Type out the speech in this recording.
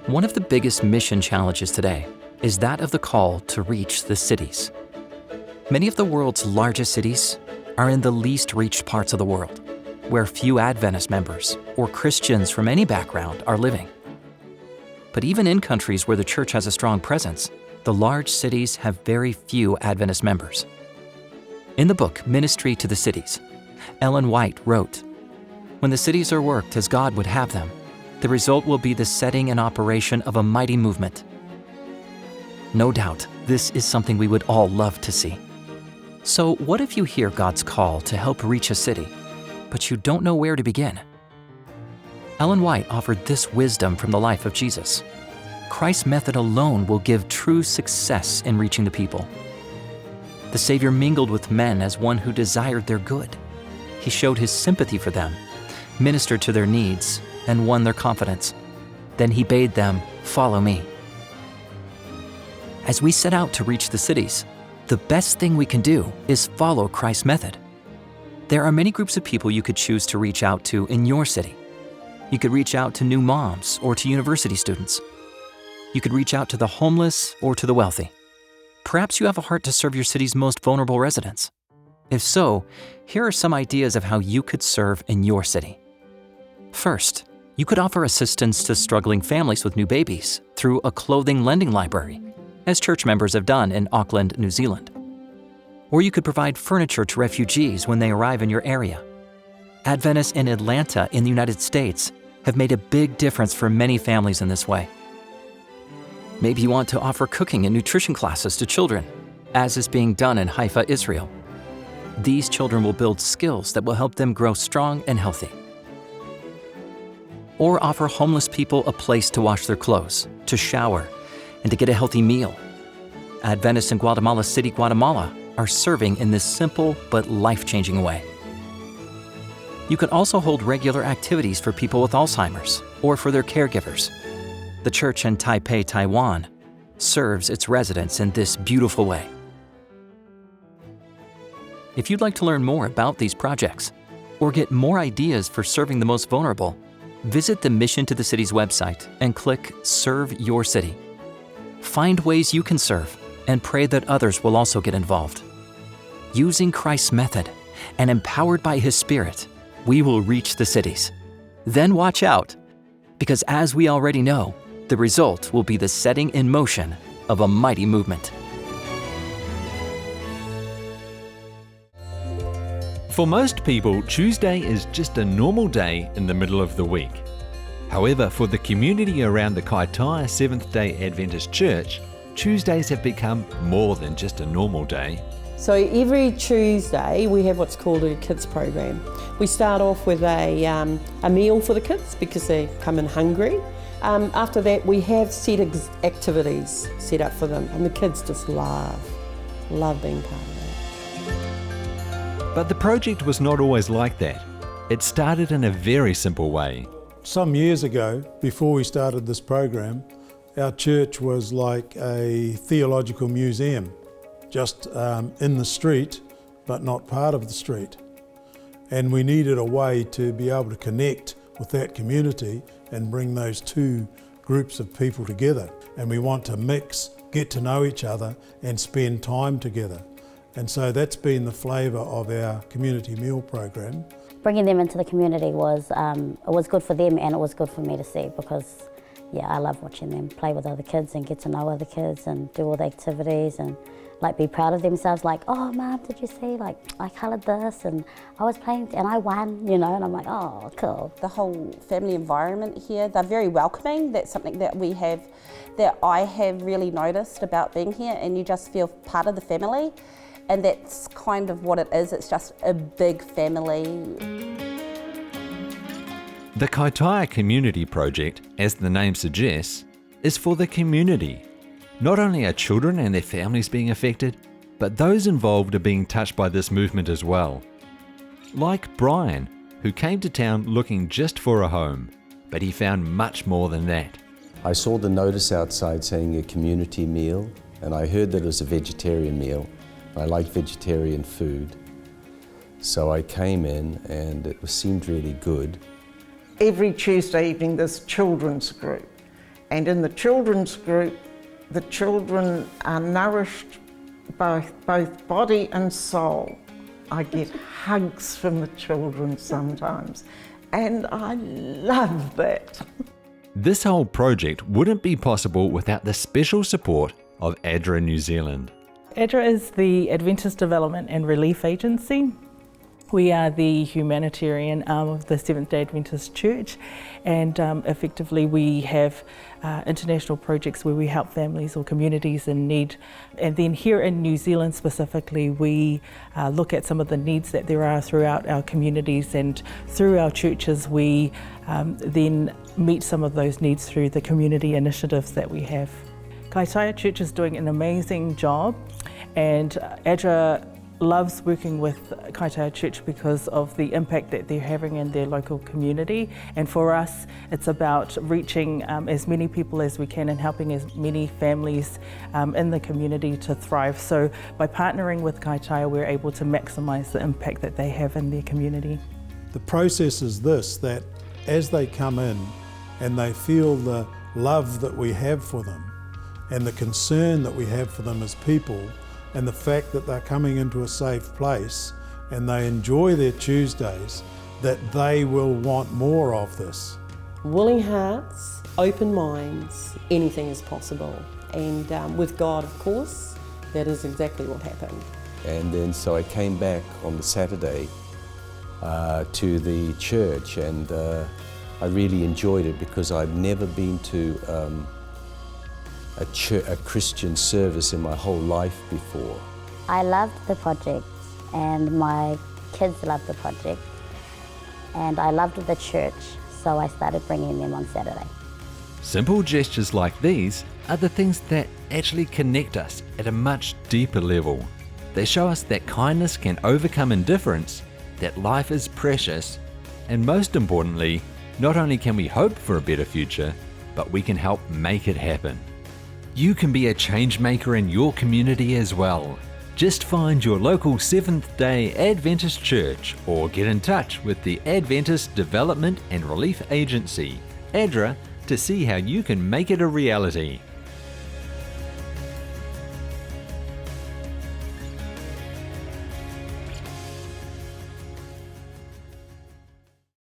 One of the biggest mission challenges today is that of the call to reach the cities. Many of the world's largest cities are in the least reached parts of the world, where few Adventist members or Christians from any background are living. But even in countries where the church has a strong presence, the large cities have very few Adventist members. In the book, Ministry to the Cities, Ellen White wrote, "When the cities are worked as God would have them, the result will be the setting and operation of a mighty movement." No doubt, this is something we would all love to see. So what if you hear God's call to help reach a city, but you don't know where to begin? Ellen White offered this wisdom from the life of Jesus. Christ's method alone will give true success in reaching the people. The Savior mingled with men as one who desired their good. He showed his sympathy for them, ministered to their needs, and won their confidence. Then he bade them, "Follow me." As we set out to reach the cities, the best thing we can do is follow Christ's method. There are many groups of people you could choose to reach out to in your city. You could reach out to new moms or to university students. You could reach out to the homeless or to the wealthy. Perhaps you have a heart to serve your city's most vulnerable residents. If so, here are some ideas of how you could serve in your city. First, you could offer assistance to struggling families with new babies through a clothing lending library, as church members have done in Auckland, New Zealand. Or you could provide furniture to refugees when they arrive in your area. Adventists in Atlanta in the United States have made a big difference for many families in this way. Maybe you want to offer cooking and nutrition classes to children, as is being done in Haifa, Israel. These children will build skills that will help them grow strong and healthy. Or offer homeless people a place to wash their clothes, to shower, and to get a healthy meal. Adventists in Guatemala City, Guatemala are serving in this simple but life-changing way. You could also hold regular activities for people with Alzheimer's or for their caregivers. The church in Taipei, Taiwan, serves its residents in this beautiful way. If you'd like to learn more about these projects or get more ideas for serving the most vulnerable, visit the Mission to the Cities website and click Serve Your City. Find ways you can serve and pray that others will also get involved. Using Christ's method and empowered by His Spirit, we will reach the cities. Then watch out, because as we already know, the result will be the setting in motion of a mighty movement. For most people, Tuesday is just a normal day in the middle of the week. However, for the community around the Kaitaia Seventh-day Adventist Church, Tuesdays have become more than just a normal day. So every Tuesday we have what's called a kids program. We start off with a meal for the kids because they come in hungry. After that we have set activities set up for them, and the kids just love being part of that. But the project was not always like that. It started in a very simple way. Some years ago, before we started this program, our church was like a theological museum, just in the street, but not part of the street. And we needed a way to be able to connect with that community and bring those two groups of people together. And we want to mix, get to know each other and spend time together. And so that's been the flavour of our community meal program. Bringing them into the community was good for them, and it was good for me to see, because I love watching them play with other kids and get to know other kids and do all the activities and be proud of themselves, oh Mum, did you see, I coloured this and I was playing and I won, and I'm like, oh, cool. The whole family environment here, they're very welcoming. That's something that we have, that I have really noticed about being here, and you just feel part of the family, and that's kind of what it is. It's just a big family. The Kaitaia Community Project, as the name suggests, is for the community. Not only are children and their families being affected, but those involved are being touched by this movement as well. Like Brian, who came to town looking just for a home, but he found much more than that. I saw the notice outside saying a community meal, and I heard that it was a vegetarian meal. I like vegetarian food. So I came in and it seemed really good. Every Tuesday evening there's children's group, And in the children's group, the children are nourished both body and soul. I get hugs from the children sometimes, and I love that. This whole project wouldn't be possible without the special support of ADRA New Zealand. ADRA is the Adventist Development and Relief Agency. We are the humanitarian arm of the Seventh-day Adventist Church, and effectively we have international projects where we help families or communities in need. And then here in New Zealand specifically, we look at some of the needs that there are throughout our communities, and through our churches we then meet some of those needs through the community initiatives that we have. Kaitaia Church is doing an amazing job, and ADRA loves working with Kaitaia Church because of the impact that they're having in their local community. And for us, it's about reaching as many people as we can and helping as many families in the community to thrive. So by partnering with Kaitaia, we're able to maximise the impact that they have in their community. The process is this, that as they come in and they feel the love that we have for them and the concern that we have for them as people, and the fact that they're coming into a safe place and they enjoy their Tuesdays, that they will want more of this. Willing hearts, open minds, anything is possible. And with God, of course, that is exactly what happened. And then so I came back on the Saturday to the church, and I really enjoyed it because I'd never been to a Christian service in my whole life before. I loved the project, and my kids loved the project, and I loved the church, so I started bringing them on Saturday. Simple gestures like these are the things that actually connect us at a much deeper level. They show us that kindness can overcome indifference, that life is precious, and most importantly, not only can we hope for a better future, but we can help make it happen. You can be a change maker in your community as well. Just find your local Seventh-day Adventist church or get in touch with the Adventist Development and Relief Agency, ADRA, to see how you can make it a reality.